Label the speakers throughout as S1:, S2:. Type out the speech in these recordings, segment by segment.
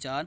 S1: 4,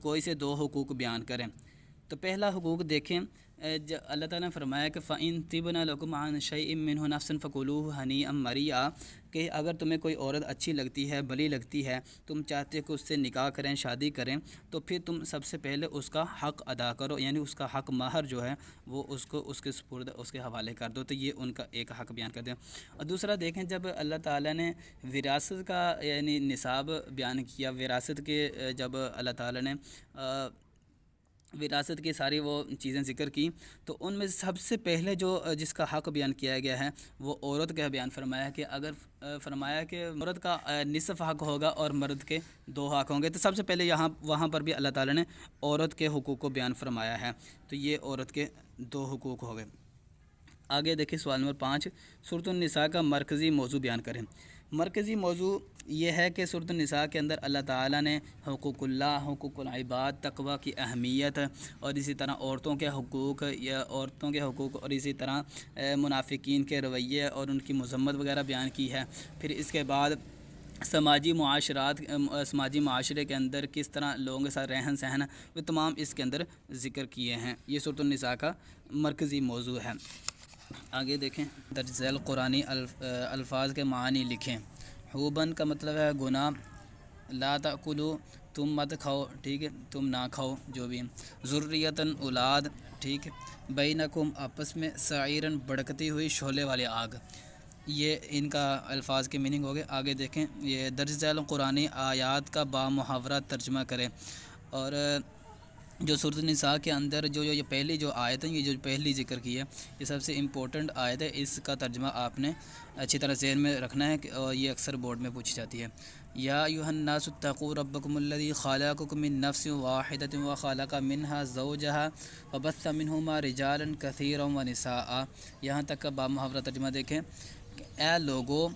S1: کوئی سے دو حقوق بیان کریں۔ تو پہلا حقوق دیکھیں، اللہ تعالیٰ نے فرمایا کہ فَإِن طِبْنَ لَكُمْ عَنْ شَيْءٍ مِّنْهُ نَفْسًا فَكُلُوهُ هَنِيئًا مَرِيئًا، کہ اگر تمہیں کوئی عورت اچھی لگتی ہے، بلی لگتی ہے، تم چاہتے ہو کہ اس سے نکاح کریں، شادی کریں، تو پھر تم سب سے پہلے اس کا حق ادا کرو، یعنی اس کا حق مہر جو ہے وہ اس کو اس کے سپرد اس کے حوالے کر دو۔ تو یہ ان کا ایک حق بیان کر دیں۔ اور دوسرا دیکھیں، جب اللہ تعالیٰ نے وراثت کا یعنی نصاب بیان کیا، وراثت کے جب اللہ تعالیٰ نے وراثت کی ساری وہ چیزیں ذکر کی، تو ان میں سب سے پہلے جو جس کا حق بیان کیا گیا ہے وہ عورت کا بیان فرمایا کہ اگر فرمایا کہ عورت کا نصف حق ہوگا اور مرد کے 2 حق ہوں گے، تو سب سے پہلے وہاں پر بھی اللہ تعالیٰ نے عورت کے حقوق کو بیان فرمایا ہے۔ تو یہ عورت کے 2 حقوق ہو گئے۔ آگے دیکھیں سوال نمبر 5، سورۃ النساء کا مرکزی موضوع بیان کریں۔ مرکزی موضوع یہ ہے کہ سورۃ النساء کے اندر اللہ تعالیٰ نے حقوق اللہ، حقوق العباد، تقوی کی اہمیت، اور اسی طرح عورتوں کے حقوق اور اسی طرح منافقین کے رویے اور ان کی مذمت وغیرہ بیان کی ہے۔ پھر اس کے بعد سماجی معاشرے کے اندر کس طرح لوگوں کے ساتھ رہن سہن، وہ تمام اس کے اندر ذکر کیے ہیں۔ یہ سورۃ النساء کا مرکزی موضوع ہے۔ آگے دیکھیں، درج ذیل قرآنی الفاظ کے معنی لکھیں۔ حوبن کا مطلب ہے گناہ، لا تاکلوا تم مت کھاؤ، ٹھیک ہے، تم نہ کھاؤ جو بھی، ذریتاً اولاد، ٹھیک ہے، بینکم آپس میں، سعیراً بھڑکتی ہوئی شعلے والی آگ۔ یہ ان کا الفاظ کے میننگ ہو گئے۔ آگے دیکھیں، یہ درج ذیل قرآنی آیات کا بامحاورہ ترجمہ کریں۔ اور جو سورۃ النساء کے اندر جو یہ پہلی جو آیت ہے، یہ جو پہلی ذکر کی ہے، یہ سب سے امپورٹنٹ آیت ہے۔ اس کا ترجمہ آپ نے اچھی طرح ذہن میں رکھنا ہے، اور یہ اکثر بورڈ میں پوچھی جاتی ہے۔ یا ایھا الناس اتقوا ربکم الذی خلقکم من نفس واحدۃ وخلق منها زوجها وبث منہما رجالا کثیرا ونساء۔ یہاں تک کا بامحاورہ ترجمہ دیکھیں۔ اے لوگو،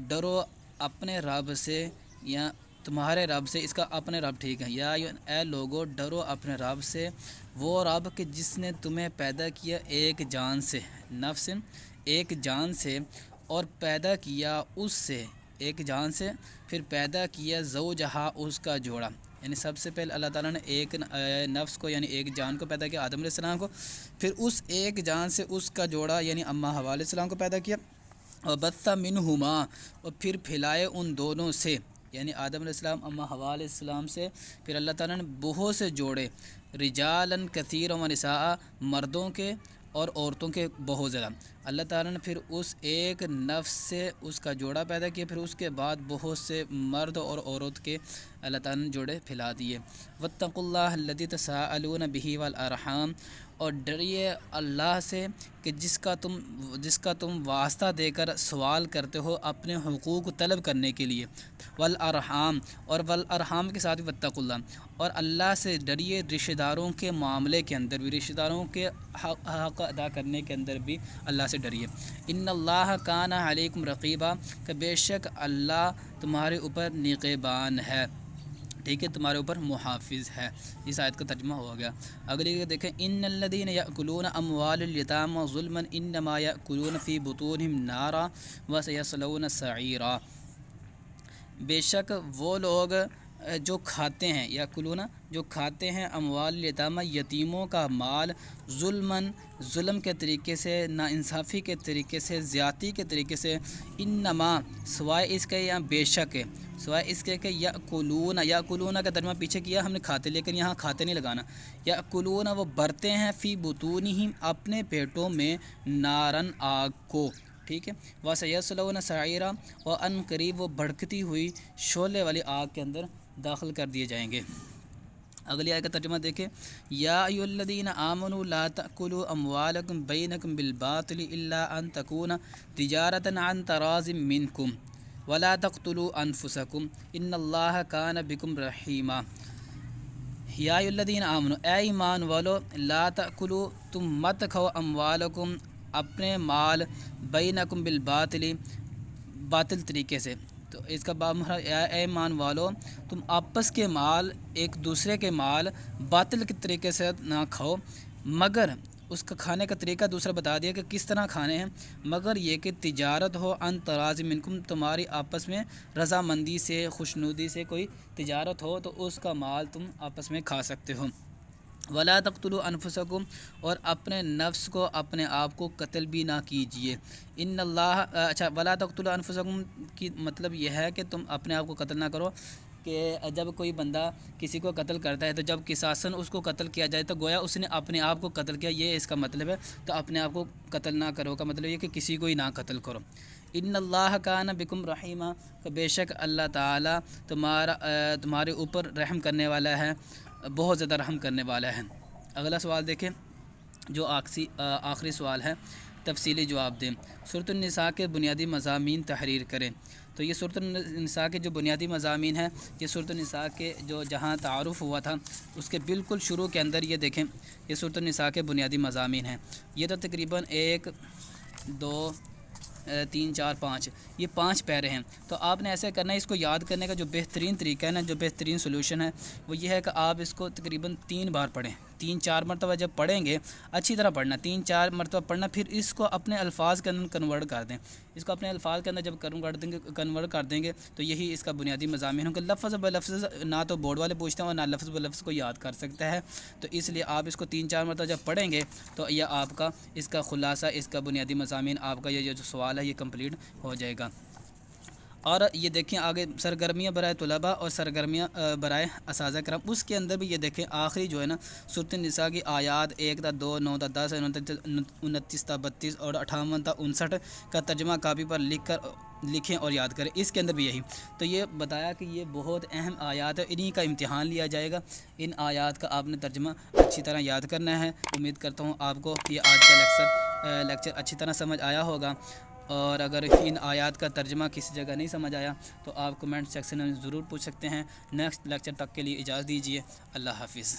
S1: ڈرو اپنے رب سے، یا تمہارے رب سے، اس کا اپنے رب ٹھیک ہے۔ یا اے لوگو، ڈرو اپنے رب سے، وہ رب کہ جس نے تمہیں پیدا کیا ایک جان سے، نفس ایک جان سے، اور پیدا کیا اس سے ایک جان سے، پھر پیدا کیا زوجہا اس کا جوڑا، یعنی سب سے پہلے اللہ تعالیٰ نے ایک نفس کو یعنی ایک جان کو پیدا کیا، آدم علیہ السلام کو، پھر اس ایک جان سے اس کا جوڑا یعنی اماں حوا علیہ السلام کو پیدا کیا، اور بث منہما، اور پھر پھیلائے ان دونوں سے، یعنی آدم علیہ السلام، اماں حوا علیہ السلام سے، پھر اللہ تعالیٰ نے بہت سے جوڑے، رجالاً کثیرا و نساء، مردوں کے اور عورتوں کے بہت زیادہ۔ اللہ تعالیٰ نے پھر اس ایک نفس سے اس کا جوڑا پیدا کیا، پھر اس کے بعد بہت سے مرد اور عورت کے اللہ تعالیٰ نے جوڑے پھیلا دیے۔ واتقوا اللہ الذی تساءلون بہ والارحام، اور ڈریے اللہ سے کہ جس کا تم واسطہ دے کر سوال کرتے ہو اپنے حقوق طلب کرنے کے لیے، والارحام، اور والارحام کے ساتھ واتقوا اللہ، اور اللہ سے ڈریے رشتہ داروں کے معاملے کے اندر بھی، رشتہ داروں کے حق ادا کرنے کے اندر بھی اللہ سے ڈریے۔ ان اللہ کان علیکم رقیبا، کہ بے شک اللہ تمہارے اوپر نگہبان ہے، ٹھیک ہے، تمہارے اوپر محافظ ہے۔ اس آیت کا ترجمہ ہو گیا۔ اگلی دیکھیں، ان الذین یأکلون اموال الیتامی ظلما انما یأکلون فی بطونہم نارا وسیصلون سعیرا۔ بے شک وہ لوگ جو کھاتے ہیں، جو کھاتے ہیں اموال الیتامی، یتیموں کا مال، ظلم کے طریقے سے، ناانصافی کے طریقے سے، زیادتی کے طریقے سے، انما، سوائے اس کے یا بے شک، سوائے اس کے کہ یاکلون کا ترجمہ پیچھے کیا ہم نے کھاتے، لیکن یہاں کھاتے نہیں لگانا، یاکلون وہ برتے ہیں، فی بطونہم اپنے پیٹوں میں، نارن آگ کو، ٹھیک ہے، وسیصلون سعیرا، اور ان قریب وہ بھڑکتی ہوئی شعلے والی آگ کے اندر داخل کر دیے جائیں گے۔ اگلی آیت کا ترجمہ دیکھیں، یا ایھا الذین آمنوا لا تأکلوا اموالکم بینکم بالباطل الا ان تکون تجارۃ عن تراض منکم ولا تقتلوا انفسکم ان اللہ کان بکم رحیما۔ یا ایھا الذین آمنوا، اے ایمان والو، لا تأکلوا تم مت کھاؤ، اموالکم اپنے مال، بینکم بالباطل باطل طریقے سے۔ تو اس کا اے ایمان والو، تم آپس کے مال، ایک دوسرے کے مال باطل کے طریقے سے نہ کھاؤ، مگر اس کا کھانے کا طریقہ دوسرا بتا دیا کہ کس طرح کھانے ہیں، مگر یہ کہ تجارت ہو ان تراض منکم، تمہاری آپس میں رضامندی سے، خوشنودی سے کوئی تجارت ہو تو اس کا مال تم آپس میں کھا سکتے ہو۔ ولا تقتلوا انفسکم، اور اپنے نفس کو، اپنے آپ کو قتل بھی نہ کیجیے۔ ان اللہ ولا تقتلوا انفسکم کی مطلب یہ ہے کہ تم اپنے آپ کو قتل نہ کرو، کہ جب کوئی بندہ کسی کو قتل کرتا ہے تو جب قصاصاً اس کو قتل کیا جائے تو گویا اس نے اپنے آپ کو قتل کیا، یہ اس کا مطلب ہے۔ تو اپنے آپ کو قتل نہ کرو کا مطلب یہ کہ کسی کو ہی نہ قتل کرو۔ ان اللہ کان بکم رحیمہ، کہ بے شک اللہ تعالیٰ تمہارے اوپر رحم کرنے والا ہے، بہت زیادہ رحم کرنے والا ہے۔ اگلا سوال دیکھیں جو آخری سوال ہے، تفصیلی جواب دیں۔ سورۃ النساء کے بنیادی مضامین تحریر کریں۔ تو یہ سورۃ النساء کے جو بنیادی مضامین ہیں، یہ سورۃ النساء کے جو جہاں تعارف ہوا تھا اس کے بالکل شروع کے اندر یہ دیکھیں، یہ سورۃ النساء کے بنیادی مضامین ہیں۔ یہ تو تقریباً 1 2 3 4 5 یہ 5 پیرے ہیں۔ تو آپ نے ایسے کرنا ہے، اس کو یاد کرنے کا جو بہترین طریقہ ہے نا، جو بہترین سلوشن ہے وہ یہ ہے کہ آپ اس کو تقریباً 3 بار پڑھیں، 3-4 مرتبہ جب پڑھیں گے، اچھی طرح پڑھنا، 3-4 مرتبہ پڑھنا، پھر اس کو اپنے الفاظ کے اندر کنورٹ کر دیں۔ اس کو اپنے الفاظ کے اندر جب کنورٹ کر دیں گے تو یہی اس کا بنیادی مضامین ہوں کہ لفظ بلفظ نہ تو بورڈ والے پوچھتے ہیں اور نہ لفظ بلفظ کو یاد کر سکتا ہے۔ تو اس لیے آپ اس کو 3-4 مرتبہ جب پڑھیں گے تو یہ آپ کا اس کا خلاصہ، اس کا بنیادی مضامین، آپ کا یہ جو سوال ہے یہ کمپلیٹ ہو جائے گا۔ اور یہ دیکھیں آگے سرگرمیاں برائے طلباء اور سرگرمیاں برائے اساتذہ کرام، اس کے اندر بھی یہ دیکھیں آخری جو ہے نا سورۃ النساء کی آیات 1 تا 2 9 تا 10 29 تا 32 اور 58 تا 59 کا ترجمہ کاپی پر لکھیں اور یاد کریں۔ اس کے اندر بھی یہی تو یہ بتایا کہ یہ بہت اہم آیات ہے، انہی کا امتحان لیا جائے گا۔ ان آیات کا آپ نے ترجمہ اچھی طرح یاد کرنا ہے۔ امید کرتا ہوں آپ کو یہ آج کا لیکچر اچھی طرح سمجھ آیا ہوگا، اور اگر ان آیات کا ترجمہ کسی جگہ نہیں سمجھ آیا تو آپ کمنٹ سیکشن میں ضرور پوچھ سکتے ہیں۔ نیکسٹ لیکچر تک کے لیے اجازت دیجیے۔ اللہ حافظ۔